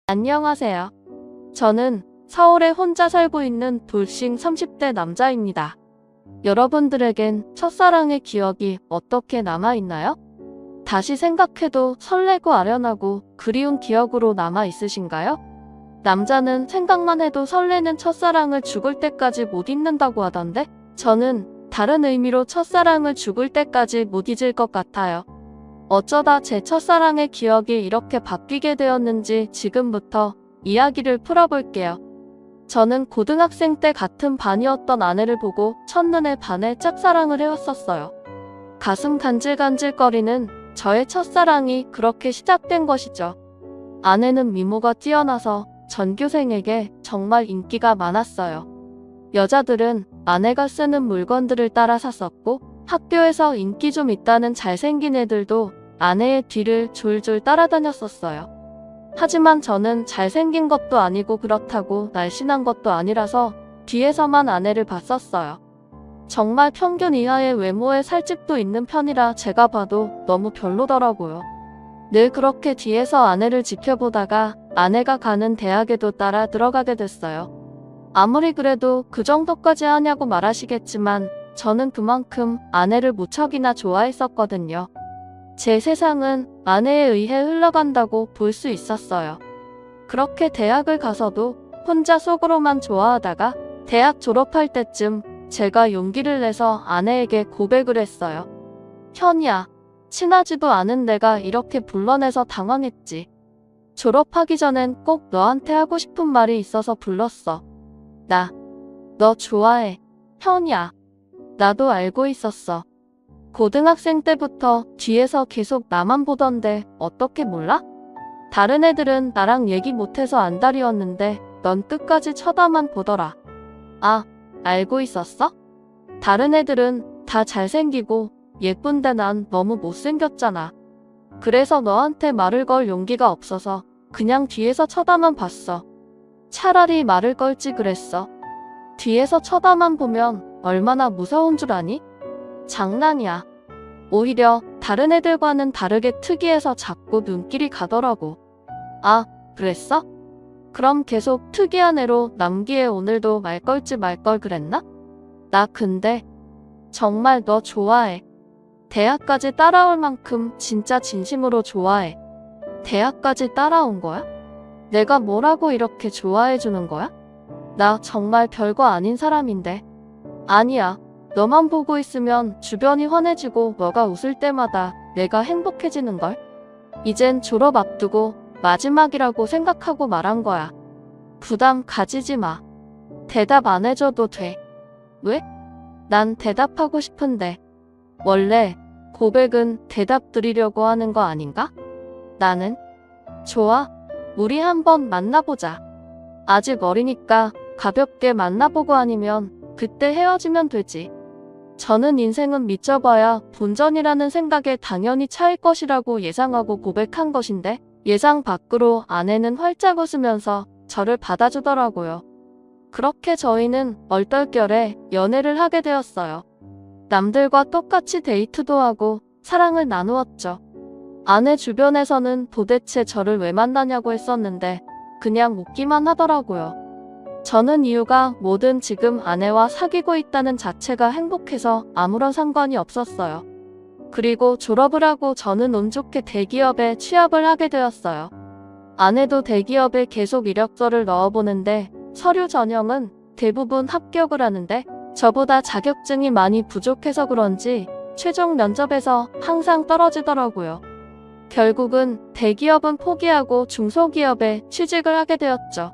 안녕하세요. 저는 서울에 혼자 살고 있는 돌싱 30대 남자입니다. 여러분들에겐 첫사랑의 기억이 어떻게 남아있나요? 다시 생각해도 설레고 아련하고 그리운 기억으로 남아있으신가요? 남자는 생각만 해도 설레는 첫사랑을 죽을 때까지 못 잊는다고 하던데 저는 다른 의미로 첫사랑을 죽을 때까지 못 잊을 것 같아요. 어쩌다 제 첫사랑의 기억이 이렇게 바뀌게 되었는지 지금부터 이야기를 풀어볼게요. 저는 고등학생 때 같은 반이었던 아내를 보고 첫눈에 반해 짝사랑을 해왔었어요. 가슴 간질간질거리는 저의 첫사랑이 그렇게 시작된 것이죠. 아내는 미모가 뛰어나서 전교생에게 정말 인기가 많았어요. 여자들은 아내가 쓰는 물건들을 따라 샀었고 학교에서 인기 좀 있다는 잘생긴 애들도 아내의 뒤를 졸졸 따라다녔었어요. 하지만 저는 잘생긴 것도 아니고 그렇다고 날씬한 것도 아니라서 뒤에서만 아내를 봤었어요. 정말 평균 이하의 외모에 살집도 있는 편이라 제가 봐도 너무 별로더라고요. 늘 그렇게 뒤에서 아내를 지켜보다가 아내가 가는 대학에도 따라 들어가게 됐어요. 아무리 그래도 그 정도까지 하냐고 말하시겠지만 저는 그만큼 아내를 무척이나 좋아했었거든요. 제 세상은 아내에 의해 흘러간다고 볼 수 있었어요. 그렇게 대학을 가서도 혼자 속으로만 좋아하다가 대학 졸업할 때쯤 제가 용기를 내서 아내에게 고백을 했어요. 현이야, 친하지도 않은 내가 이렇게 불러내서 당황했지. 졸업하기 전엔 꼭 너한테 하고 싶은 말이 있어서 불렀어. 너 좋아해, 현이야. 나도 알고 있었어. 고등학생 때부터 뒤에서 계속 나만 보던데 어떻게 몰라? 다른 애들은 나랑 얘기 못해서 안달이었는데 넌 끝까지 쳐다만 보더라. 아, 알고 있었어? 다른 애들은 다 잘생기고 예쁜데 난 너무 못생겼잖아. 그래서 너한테 말을 걸 용기가 없어서 그냥 뒤에서 쳐다만 봤어. 차라리 말을 걸지 그랬어. 뒤에서 쳐다만 보면 얼마나 무서운 줄 아니? 장난이야. 오히려 다른 애들과는 다르게 특이해서 자꾸 눈길이 가더라고. 아, 그랬어? 그럼 계속 특이한 애로 남기에 오늘도 말 걸지 말 걸 그랬나? 나 근데 정말 너 좋아해. 대학까지 따라올 만큼 진짜 진심으로 좋아해. 대학까지 따라온 거야? 내가 뭐라고 이렇게 좋아해주는 거야? 나 정말 별거 아닌 사람인데. 아니야. 너만 보고 있으면 주변이 환해지고 너가 웃을 때마다 내가 행복해지는걸? 이젠 졸업 앞두고 마지막이라고 생각하고 말한 거야. 부담 가지지 마. 대답 안 해줘도 돼. 왜? 난 대답하고 싶은데. 원래 고백은 대답 드리려고 하는 거 아닌가? 나는? 좋아. 우리 한번 만나보자. 아직 어리니까 가볍게 만나보고 아니면 그때 헤어지면 되지. 저는 인생은 믿져봐야 본전이라는 생각에 당연히 차일 것이라고 예상하고 고백한 것인데 예상 밖으로 아내는 활짝 웃으면서 저를 받아주더라고요. 그렇게 저희는 얼떨결에 연애를 하게 되었어요. 남들과 똑같이 데이트도 하고 사랑을 나누었죠. 아내 주변에서는 도대체 저를 왜 만나냐고 했었는데 그냥 웃기만 하더라고요. 저는 이유가 뭐든 지금 아내와 사귀고 있다는 자체가 행복해서 아무런 상관이 없었어요. 그리고 졸업을 하고 저는 운 좋게 대기업에 취업을 하게 되었어요. 아내도 대기업에 계속 이력서를 넣어보는데 서류 전형은 대부분 합격을 하는데 저보다 자격증이 많이 부족해서 그런지 최종 면접에서 항상 떨어지더라고요. 결국은 대기업은 포기하고 중소기업에 취직을 하게 되었죠.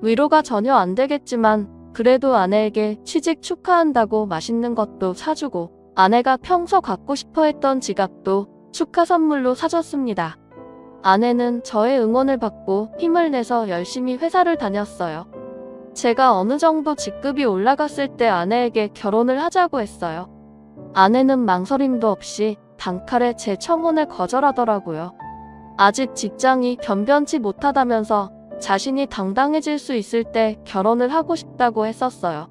위로가 전혀 안 되겠지만 그래도 아내에게 취직 축하한다고 맛있는 것도 사주고 아내가 평소 갖고 싶어 했던 지갑도 축하 선물로 사줬습니다. 아내는 저의 응원을 받고 힘을 내서 열심히 회사를 다녔어요. 제가 어느 정도 직급이 올라갔을 때 아내에게 결혼을 하자고 했어요. 아내는 망설임도 없이 단칼에 제 청혼을 거절하더라고요. 아직 직장이 변변치 못하다면서 자신이 당당해질 수 있을 때 결혼을 하고 싶다고 했었어요.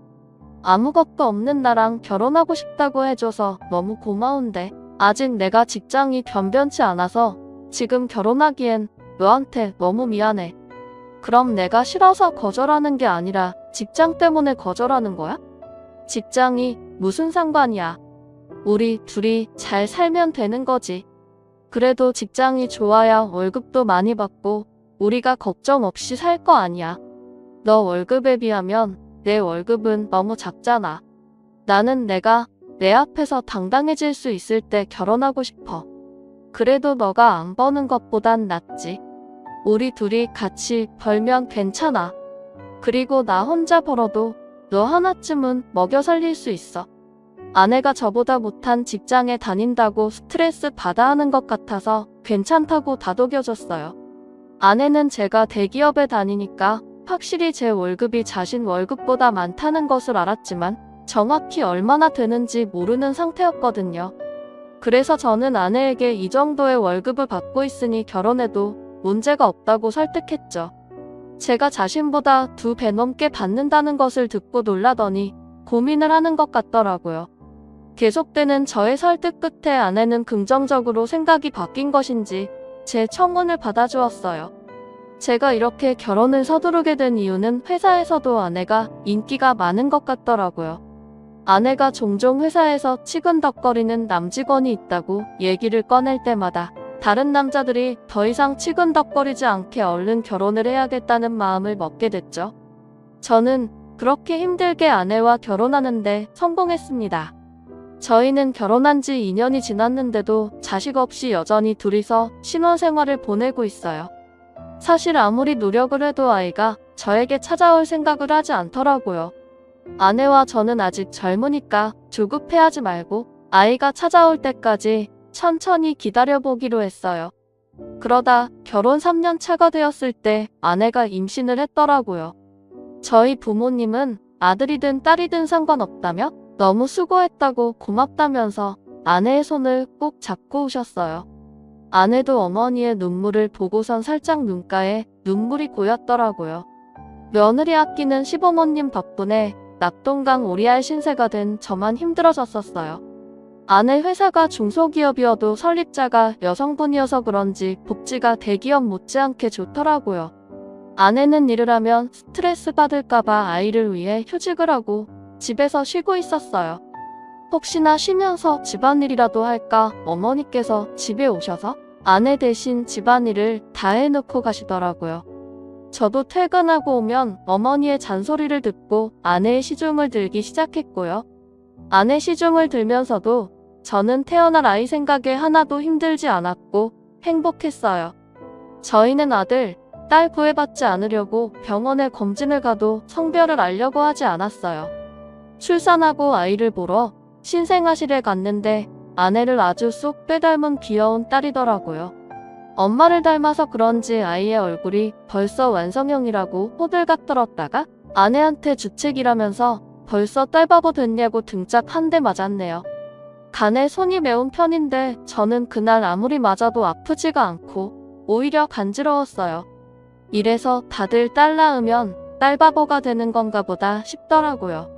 아무것도 없는 나랑 결혼하고 싶다고 해줘서 너무 고마운데 아직 내가 직장이 변변치 않아서 지금 결혼하기엔 너한테 너무 미안해. 그럼 내가 싫어서 거절하는 게 아니라 직장 때문에 거절하는 거야? 직장이 무슨 상관이야. 우리 둘이 잘 살면 되는 거지. 그래도 직장이 좋아야 월급도 많이 받고 우리가 걱정 없이 살 거 아니야. 너 월급에 비하면 내 월급은 너무 작잖아. 나는 내가 내 앞에서 당당해질 수 있을 때 결혼하고 싶어. 그래도 너가 안 버는 것보단 낫지. 우리 둘이 같이 벌면 괜찮아. 그리고 나 혼자 벌어도 너 하나쯤은 먹여 살릴 수 있어. 아내가 저보다 못한 직장에 다닌다고 스트레스 받아 하는 것 같아서 괜찮다고 다독여줬어요. 아내는 제가 대기업에 다니니까 확실히 제 월급이 자신 월급보다 많다는 것을 알았지만 정확히 얼마나 되는지 모르는 상태였거든요. 그래서 저는 아내에게 이 정도의 월급을 받고 있으니 결혼해도 문제가 없다고 설득했죠. 제가 자신보다 2배 넘게 받는다는 것을 듣고 놀라더니 고민을 하는 것 같더라고요. 계속되는 저의 설득 끝에 아내는 긍정적으로 생각이 바뀐 것인지 제 청혼을 받아주었어요. 제가 이렇게 결혼을 서두르게 된 이유는 회사에서도 아내가 인기가 많은 것 같더라고요. 아내가 종종 회사에서 치근덕거리는 남직원이 있다고 얘기를 꺼낼 때마다 다른 남자들이 더 이상 치근덕거리지 않게 얼른 결혼을 해야겠다는 마음을 먹게 됐죠. 저는 그렇게 힘들게 아내와 결혼하는데 성공했습니다. 저희는 결혼한 지 2년이 지났는데도 자식 없이 여전히 둘이서 신혼생활을 보내고 있어요. 사실 아무리 노력을 해도 아이가 저에게 찾아올 생각을 하지 않더라고요. 아내와 저는 아직 젊으니까 조급해하지 말고 아이가 찾아올 때까지 천천히 기다려보기로 했어요. 그러다 결혼 3년 차가 되었을 때 아내가 임신을 했더라고요. 저희 부모님은 아들이든 딸이든 상관없다며 너무 수고했다고 고맙다면서 아내의 손을 꼭 잡고 우셨어요. 아내도 어머니의 눈물을 보고선 살짝 눈가에 눈물이 고였더라고요. 며느리 아끼는 시부모님 덕분에 낙동강 오리알 신세가 된 저만 힘들어졌었어요. 아내 회사가 중소기업이어도 설립자가 여성분이어서 그런지 복지가 대기업 못지않게 좋더라고요. 아내는 일을 하면 스트레스 받을까봐 아이를 위해 휴직을 하고 집에서 쉬고 있었어요. 혹시나 쉬면서 집안일이라도 할까 어머니께서 집에 오셔서 아내 대신 집안일을 다 해놓고 가시더라고요. 저도 퇴근하고 오면 어머니의 잔소리를 듣고 아내의 시중을 들기 시작했고요. 아내 시중을 들면서도 저는 태어날 아이 생각에 하나도 힘들지 않았고 행복했어요. 저희는 아들, 딸 구애받지 않으려고 병원에 검진을 가도 성별을 알려고 하지 않았어요. 출산하고 아이를 보러 신생아실에 갔는데 아내를 아주 쏙 빼닮은 귀여운 딸이더라고요. 엄마를 닮아서 그런지 아이의 얼굴이 벌써 완성형이라고 호들갑 떨었다가 아내한테 주책이라면서 벌써 딸바보 됐냐고 등짝 한 대 맞았네요. 간에 손이 매운 편인데 저는 그날 아무리 맞아도 아프지가 않고 오히려 간지러웠어요. 이래서 다들 딸 낳으면 딸바보가 되는 건가 보다 싶더라고요.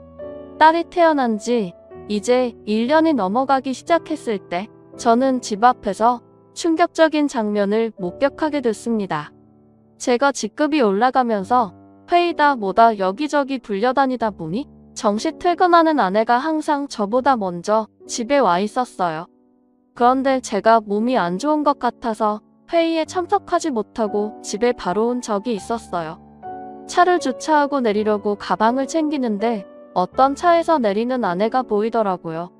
딸이 태어난 지 이제 1년이 넘어가기 시작했을 때 저는 집 앞에서 충격적인 장면을 목격하게 됐습니다. 제가 직급이 올라가면서 회의다 뭐다 여기저기 불려다니다 보니 정시 퇴근하는 아내가 항상 저보다 먼저 집에 와 있었어요. 그런데 제가 몸이 안 좋은 것 같아서 회의에 참석하지 못하고 집에 바로 온 적이 있었어요. 차를 주차하고 내리려고 가방을 챙기는데 어떤 차에서 내리는 아내가 보이더라고요.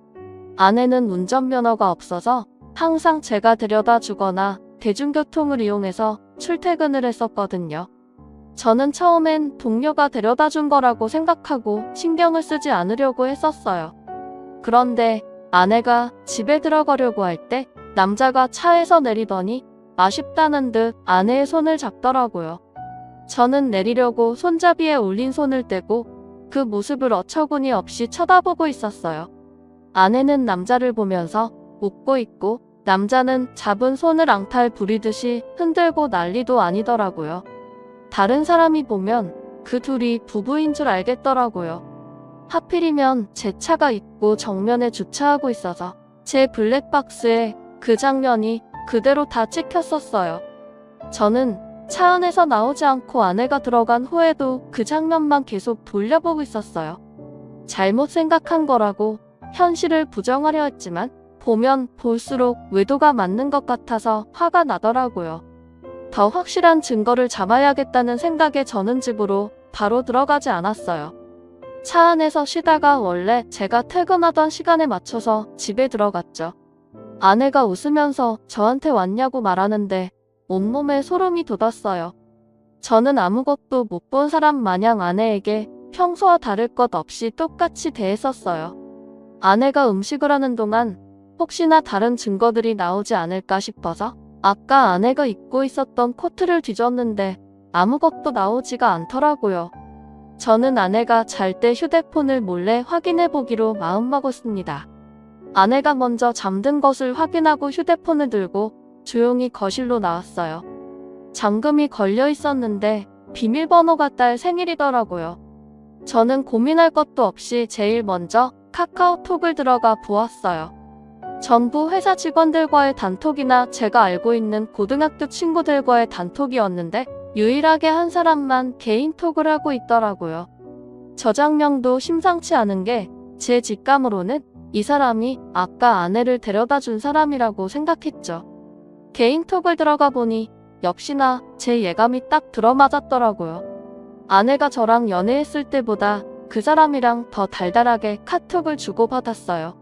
아내는 운전면허가 없어서 항상 제가 데려다 주거나 대중교통을 이용해서 출퇴근을 했었거든요. 저는 처음엔 동료가 데려다 준 거라고 생각하고 신경을 쓰지 않으려고 했었어요. 그런데 아내가 집에 들어가려고 할 때 남자가 차에서 내리더니 아쉽다는 듯 아내의 손을 잡더라고요. 저는 내리려고 손잡이에 올린 손을 떼고 그 모습을 어처구니 없이 쳐다보고 있었어요. 아내는 남자를 보면서 웃고 있고 남자는 잡은 손을 앙탈 부리듯이 흔들고 난리도 아니더라고요. 다른 사람이 보면 그 둘이 부부인 줄 알겠더라고요. 하필이면 제 차가 있고 정면에 주차하고 있어서 제 블랙박스에 그 장면이 그대로 다 찍혔었어요. 저는 차 안에서 나오지 않고 아내가 들어간 후에도 그 장면만 계속 돌려보고 있었어요. 잘못 생각한 거라고 현실을 부정하려 했지만 보면 볼수록 외도가 맞는 것 같아서 화가 나더라고요. 더 확실한 증거를 잡아야겠다는 생각에 저는 집으로 바로 들어가지 않았어요. 차 안에서 쉬다가 원래 제가 퇴근하던 시간에 맞춰서 집에 들어갔죠. 아내가 웃으면서 저한테 왔냐고 말하는데 온몸에 소름이 돋았어요. 저는 아무것도 못 본 사람 마냥 아내에게 평소와 다를 것 없이 똑같이 대했었어요. 아내가 음식을 하는 동안 혹시나 다른 증거들이 나오지 않을까 싶어서 아까 아내가 입고 있었던 코트를 뒤졌는데 아무것도 나오지가 않더라고요. 저는 아내가 잘 때 휴대폰을 몰래 확인해 보기로 마음먹었습니다. 아내가 먼저 잠든 것을 확인하고 휴대폰을 들고 조용히 거실로 나왔어요. 잠금이 걸려 있었는데 비밀번호가 딸 생일이더라고요. 저는 고민할 것도 없이 제일 먼저 카카오톡을 들어가 보았어요. 전부 회사 직원들과의 단톡이나 제가 알고 있는 고등학교 친구들과의 단톡이었는데 유일하게 한 사람만 개인톡을 하고 있더라고요. 저장명도 심상치 않은 게 제 직감으로는 이 사람이 아까 아내를 데려다 준 사람이라고 생각했죠. 개인톡을 들어가 보니 역시나 제 예감이 딱 들어맞았더라고요. 아내가 저랑 연애했을 때보다 그 사람이랑 더 달달하게 카톡을 주고받았어요.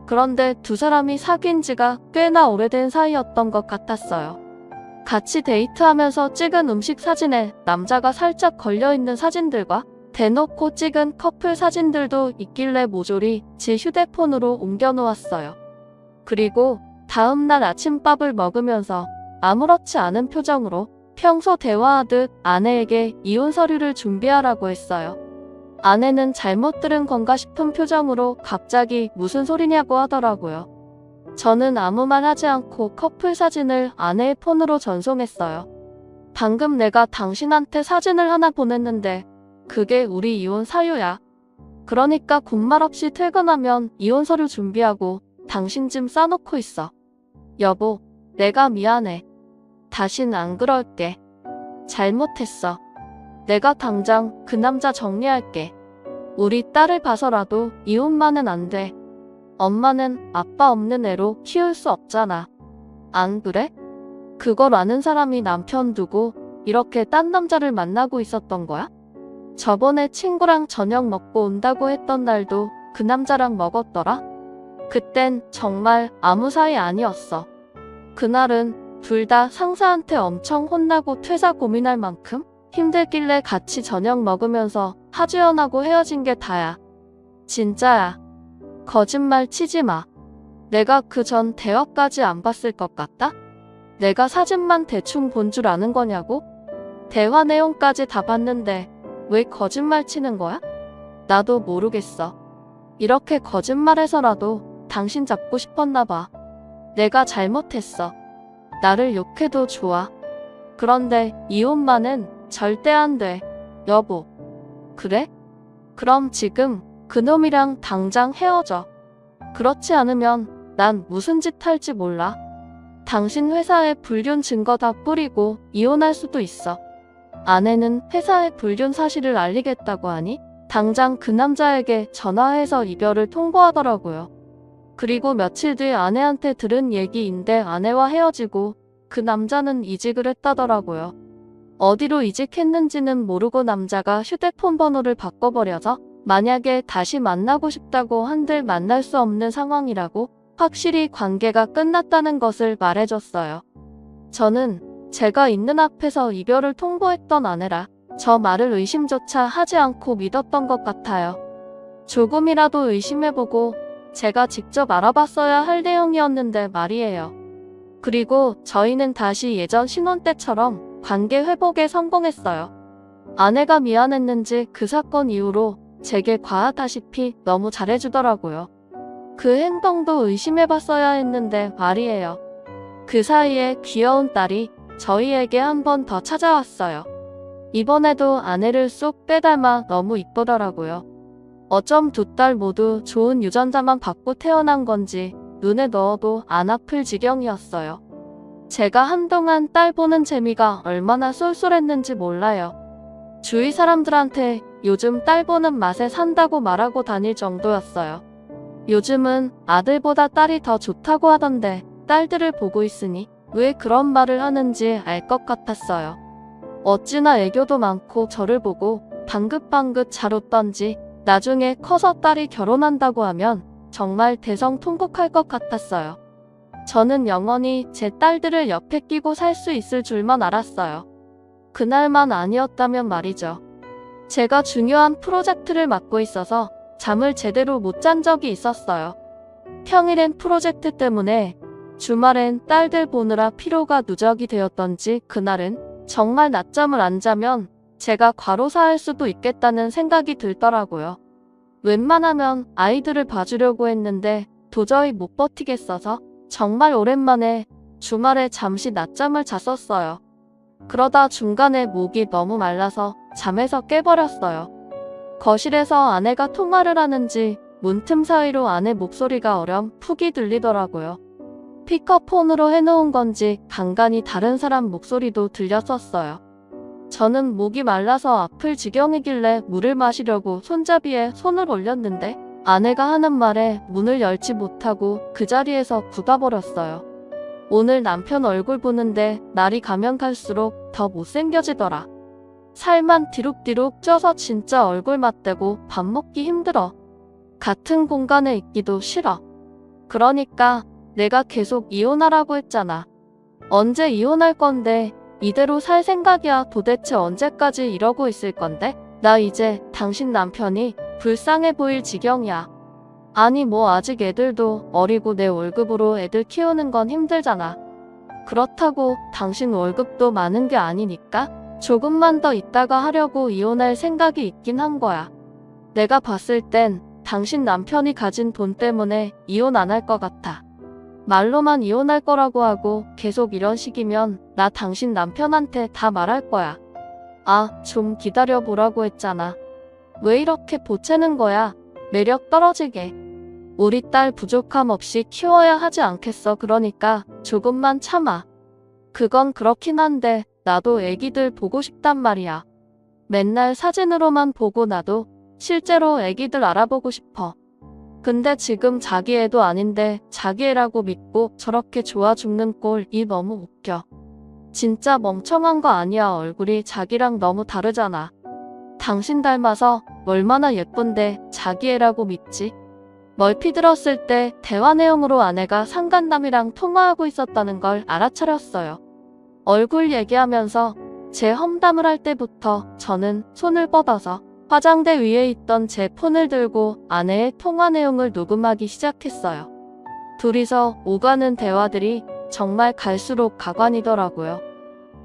그런데 두 사람이 사귄 지가 꽤나 오래된 사이였던 것 같았어요. 같이 데이트하면서 찍은 음식 사진에 남자가 살짝 걸려있는 사진들과 대놓고 찍은 커플 사진들도 있길래 모조리 제 휴대폰으로 옮겨놓았어요. 그리고 다음날 아침밥을 먹으면서 아무렇지 않은 표정으로 평소 대화하듯 아내에게 이혼 서류를 준비하라고 했어요. 아내는 잘못 들은 건가 싶은 표정으로 갑자기 무슨 소리냐고 하더라고요. 저는 아무 말 하지 않고 커플 사진을 아내의 폰으로 전송했어요. 방금 내가 당신한테 사진을 하나 보냈는데 그게 우리 이혼 사유야. 그러니까 군말 없이 퇴근하면 이혼 서류 준비하고 당신 짐 싸놓고 있어. 여보, 내가 미안해. 다신 안 그럴게. 잘못했어. 내가 당장 그 남자 정리할게. 우리 딸을 봐서라도 이혼만은 안 돼. 엄마는 아빠 없는 애로 키울 수 없잖아. 안 그래? 그걸 아는 사람이 남편 두고 이렇게 딴 남자를 만나고 있었던 거야? 저번에 친구랑 저녁 먹고 온다고 했던 날도 그 남자랑 먹었더라? 그땐 정말 아무 사이 아니었어. 그날은 둘 다 상사한테 엄청 혼나고 퇴사 고민할 만큼 힘들길래 같이 저녁 먹으면서 하주연하고 헤어진 게 다야. 진짜야. 거짓말 치지 마. 내가 그 전 대화까지 안 봤을 것 같다? 내가 사진만 대충 본 줄 아는 거냐고? 대화 내용까지 다 봤는데 왜 거짓말 치는 거야? 나도 모르겠어. 이렇게 거짓말해서라도 당신 잡고 싶었나 봐. 내가 잘못했어. 나를 욕해도 좋아. 그런데 이혼만은 절대 안 돼. 여보. 그래? 그럼 지금 그놈이랑 당장 헤어져. 그렇지 않으면 난 무슨 짓 할지 몰라. 당신 회사에 불륜 증거 다 뿌리고 이혼할 수도 있어. 아내는 회사에 불륜 사실을 알리겠다고 하니 당장 그 남자에게 전화해서 이별을 통보하더라고요. 그리고 며칠 뒤 아내한테 들은 얘기인데 아내와 헤어지고 그 남자는 이직을 했다더라고요. 어디로 이직했는지는 모르고 남자가 휴대폰 번호를 바꿔버려서 만약에 다시 만나고 싶다고 한들 만날 수 없는 상황이라고 확실히 관계가 끝났다는 것을 말해줬어요. 저는 제가 있는 앞에서 이별을 통보했던 아내라 저 말을 의심조차 하지 않고 믿었던 것 같아요. 조금이라도 의심해보고 제가 직접 알아봤어야 할 내용이었는데 말이에요. 그리고 저희는 다시 예전 신혼 때처럼 관계 회복에 성공했어요. 아내가 미안했는지 그 사건 이후로 제게 과하다시피 너무 잘해주더라고요. 그 행동도 의심해봤어야 했는데 말이에요. 그 사이에 귀여운 딸이 저희에게 한 번 더 찾아왔어요. 이번에도 아내를 쏙 빼닮아 너무 이쁘더라고요. 어쩜 두 딸 모두 좋은 유전자만 받고 태어난 건지 눈에 넣어도 안 아플 지경이었어요. 제가 한동안 딸 보는 재미가 얼마나 쏠쏠했는지 몰라요. 주위 사람들한테 요즘 딸 보는 맛에 산다고 말하고 다닐 정도였어요. 요즘은 아들보다 딸이 더 좋다고 하던데 딸들을 보고 있으니 왜 그런 말을 하는지 알 것 같았어요. 어찌나 애교도 많고 저를 보고 방긋방긋 잘 웃던지 나중에 커서 딸이 결혼한다고 하면 정말 대성통곡할 것 같았어요. 저는 영원히 제 딸들을 옆에 끼고 살 수 있을 줄만 알았어요. 그날만 아니었다면 말이죠. 제가 중요한 프로젝트를 맡고 있어서 잠을 제대로 못 잔 적이 있었어요. 평일엔 프로젝트 때문에, 주말엔 딸들 보느라 피로가 누적이 되었던지 그날은 정말 낮잠을 안 자면 제가 과로사할 수도 있겠다는 생각이 들더라고요. 웬만하면 아이들을 봐주려고 했는데 도저히 못 버티겠어서 정말 오랜만에 주말에 잠시 낮잠을 잤었어요. 그러다 중간에 목이 너무 말라서 잠에서 깨버렸어요. 거실에서 아내가 통화를 하는지 문틈 사이로 아내 목소리가 어렴풋이 들리더라고요. 피커폰으로 해놓은 건지 간간히 다른 사람 목소리도 들렸었어요. 저는 목이 말라서 아플 지경이길래 물을 마시려고 손잡이에 손을 올렸는데 아내가 하는 말에 문을 열지 못하고 그 자리에서 굳어버렸어요. 오늘 남편 얼굴 보는데 날이 가면 갈수록 더 못생겨지더라. 살만 디룩디룩 쪄서 진짜 얼굴 맞대고 밥 먹기 힘들어. 같은 공간에 있기도 싫어. 그러니까 내가 계속 이혼하라고 했잖아. 언제 이혼할 건데 이대로 살 생각이야. 도대체 언제까지 이러고 있을 건데? 나 이제 당신 남편이 불쌍해 보일 지경이야. 아니 뭐 아직 애들도 어리고 내 월급으로 애들 키우는 건 힘들잖아. 그렇다고 당신 월급도 많은 게 아니니까 조금만 더 있다가 하려고 이혼할 생각이 있긴 한 거야. 내가 봤을 땐 당신 남편이 가진 돈 때문에 이혼 안 할 것 같아. 말로만 이혼할 거라고 하고 계속 이런 식이면 나 당신 남편한테 다 말할 거야. 아, 좀 기다려보라고 했잖아. 왜 이렇게 보채는 거야? 매력 떨어지게. 우리 딸 부족함 없이 키워야 하지 않겠어. 그러니까 조금만 참아. 그건 그렇긴 한데 나도 애기들 보고 싶단 말이야. 맨날 사진으로만 보고 나도 실제로 애기들 알아보고 싶어. 근데 지금 자기 애도 아닌데 자기 애라고 믿고 저렇게 좋아 죽는 꼴이 너무 웃겨. 진짜 멍청한 거 아니야. 얼굴이 자기랑 너무 다르잖아. 당신 닮아서 얼마나 예쁜데 자기 애라고 믿지? 멀피 들었을 때 대화 내용으로 아내가 상간남이랑 통화하고 있었다는 걸 알아차렸어요. 얼굴 얘기하면서 제 험담을 할 때부터 저는 손을 뻗어서 화장대 위에 있던 제 폰을 들고 아내의 통화 내용을 녹음하기 시작했어요. 둘이서 오가는 대화들이 정말 갈수록 가관이더라고요.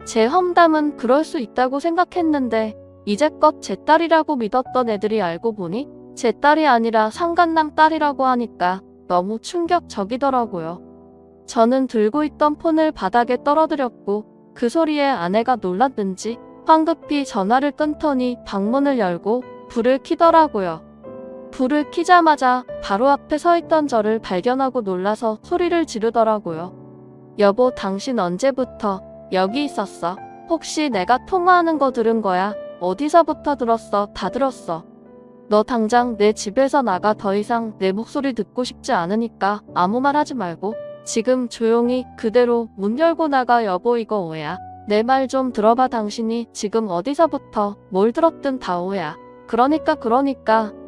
제 험담은 그럴 수 있다고 생각했는데 이제껏 제 딸이라고 믿었던 애들이 알고 보니 제 딸이 아니라 상간남 딸이라고 하니까 너무 충격적이더라고요. 저는 들고 있던 폰을 바닥에 떨어뜨렸고 그 소리에 아내가 놀랐는지 황급히 전화를 끊더니 방문을 열고 불을 켜더라고요. 불을 켜자마자 바로 앞에 서 있던 저를 발견하고 놀라서 소리를 지르더라고요. 여보, 당신 언제부터 여기 있었어? 혹시 내가 통화하는 거 들은 거야? 어디서부터 들었어? 다 들었어. 너 당장 내 집에서 나가. 더 이상 내 목소리 듣고 싶지 않으니까 아무 말 하지 말고 지금 조용히 그대로 문 열고 나가. 여보, 이거 오해야. 내 말 좀 들어봐. 당신이 지금 어디서부터 뭘 들었든 다 오해야. 그러니까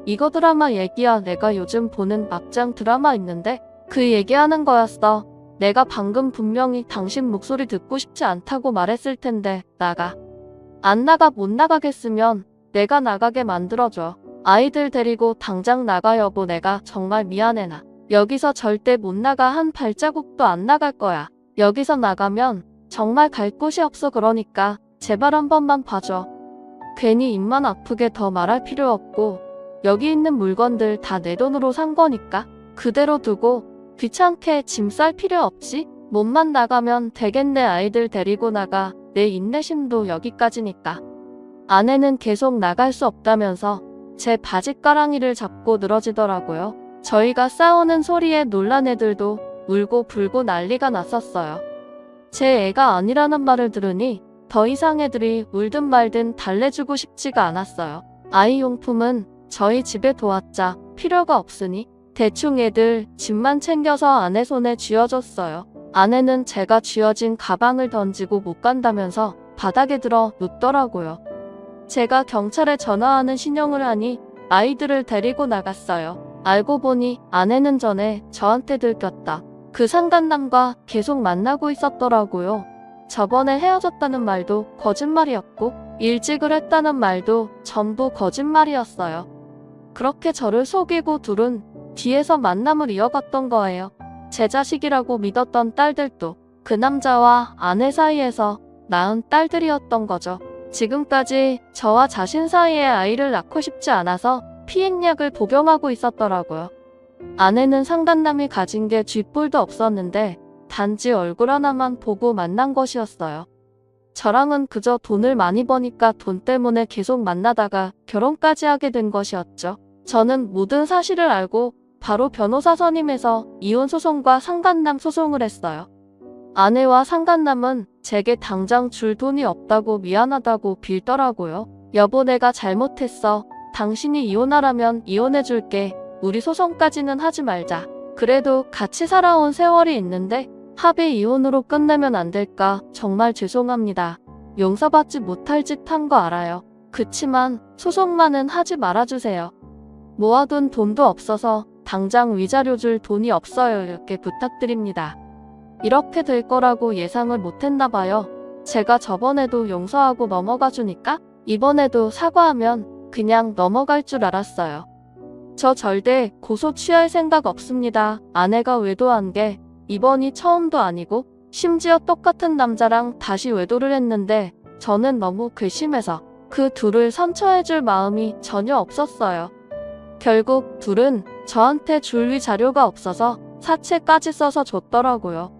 이거 드라마 얘기야. 내가 요즘 보는 막장 드라마 있는데 그 얘기하는 거였어. 내가 방금 분명히 당신 목소리 듣고 싶지 않다고 말했을 텐데 나가. 안 나가. 못 나가겠으면 내가 나가게 만들어줘. 아이들 데리고 당장 나가. 여보, 내가 정말 미안해. 나 여기서 절대 못 나가. 한 발자국도 안 나갈 거야. 여기서 나가면 정말 갈 곳이 없어. 그러니까 제발 한 번만 봐줘. 괜히 입만 아프게 더 말할 필요 없고 여기 있는 물건들 다 내 돈으로 산 거니까 그대로 두고 귀찮게 짐 쌀 필요 없지? 몸만 나가면 되겠네. 아이들 데리고 나가. 내 인내심도 여기까지니까. 아내는 계속 나갈 수 없다면서 제 바지가랑이를 잡고 늘어지더라고요. 저희가 싸우는 소리에 놀란 애들도 울고 불고 난리가 났었어요. 제 애가 아니라는 말을 들으니 더 이상 애들이 울든 말든 달래주고 싶지가 않았어요. 아이 용품은 저희 집에 도왔자 필요가 없으니 대충 애들 집만 챙겨서 아내 손에 쥐어줬어요. 아내는 제가 쥐어진 가방을 던지고 못 간다면서 바닥에 들어 눕더라고요. 제가 경찰에 전화하는 신용을 하니 아이들을 데리고 나갔어요. 알고 보니 아내는 전에 저한테 들켰다. 그 상간남과 계속 만나고 있었더라고요. 저번에 헤어졌다는 말도 거짓말이었고 일찍을 했다는 말도 전부 거짓말이었어요. 그렇게 저를 속이고 둘은 뒤에서 만남을 이어갔던 거예요. 제 자식이라고 믿었던 딸들도 그 남자와 아내 사이에서 낳은 딸들이었던 거죠. 지금까지 저와 자신 사이에 아이를 낳고 싶지 않아서 피임약을 복용하고 있었더라고요. 아내는 상간남이 가진 게 쥐뿔도 없었는데 단지 얼굴 하나만 보고 만난 것이었어요. 저랑은 그저 돈을 많이 버니까 돈 때문에 계속 만나다가 결혼까지 하게 된 것이었죠. 저는 모든 사실을 알고 바로 변호사 선임해서 이혼 소송과 상간남 소송을 했어요. 아내와 상간남은 제게 당장 줄 돈이 없다고 미안하다고 빌더라고요. 여보, 내가 잘못했어. 당신이 이혼하라면 이혼해줄게. 우리 소송까지는 하지 말자. 그래도 같이 살아온 세월이 있는데 합의 이혼으로 끝내면 안 될까? 정말 죄송합니다. 용서받지 못할 짓 한 거 알아요. 그치만 소송만은 하지 말아주세요. 모아둔 돈도 없어서 당장 위자료 줄 돈이 없어요. 이렇게 부탁드립니다. 이렇게 될 거라고 예상을 못했나 봐요. 제가 저번에도 용서하고 넘어가 주니까 이번에도 사과하면 그냥 넘어갈 줄 알았어요. 저 절대 고소 취할 생각 없습니다. 아내가 외도한 게 이번이 처음도 아니고 심지어 똑같은 남자랑 다시 외도를 했는데 저는 너무 괘씸해서 그 둘을 선처해줄 마음이 전혀 없었어요. 결국 둘은 저한테 줄 위자료가 없어서 사채까지 써서 줬더라고요.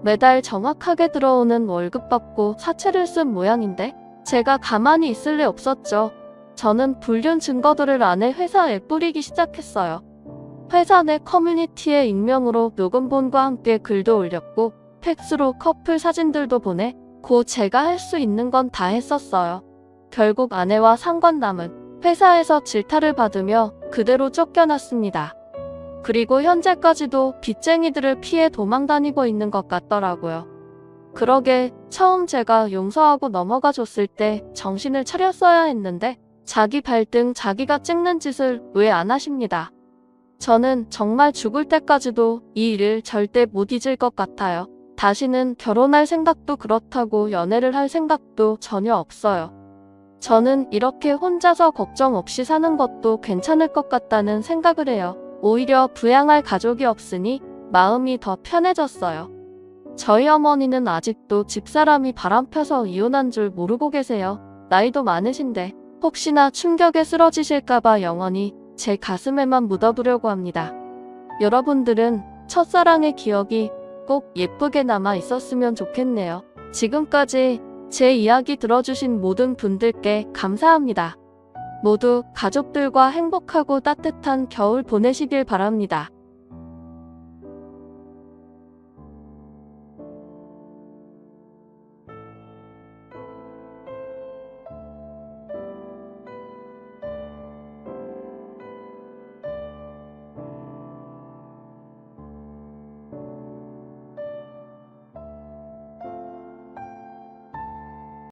매달 정확하게 들어오는 월급 받고 사채를 쓴 모양인데 제가 가만히 있을 리 없었죠. 저는 불륜 증거들을 아내 회사에 뿌리기 시작했어요. 회사 내 커뮤니티에 익명으로 녹음본과 함께 글도 올렸고 팩스로 커플 사진들도 보내 고 제가 할 수 있는 건 다 했었어요. 결국 아내와 상관남은 회사에서 질타를 받으며 그대로 쫓겨났습니다. 그리고 현재까지도 빚쟁이들을 피해 도망다니고 있는 것 같더라고요. 그러게 처음 제가 용서하고 넘어가 줬을 때 정신을 차렸어야 했는데 자기 발등 자기가 찍는 짓을 왜 안 하십니다. 저는 정말 죽을 때까지도 이 일을 절대 못 잊을 것 같아요. 다시는 결혼할 생각도 그렇다고 연애를 할 생각도 전혀 없어요. 저는 이렇게 혼자서 걱정 없이 사는 것도 괜찮을 것 같다는 생각을 해요. 오히려 부양할 가족이 없으니 마음이 더 편해졌어요. 저희 어머니는 아직도 집사람이 바람펴서 이혼한 줄 모르고 계세요. 나이도 많으신데 혹시나 충격에 쓰러지실까봐 영원히 제 가슴에만 묻어두려고 합니다. 여러분들은 첫사랑의 기억이 꼭 예쁘게 남아 있었으면 좋겠네요. 지금까지 제 이야기 들어주신 모든 분들께 감사합니다. 모두 가족들과 행복하고 따뜻한 겨울 보내시길 바랍니다.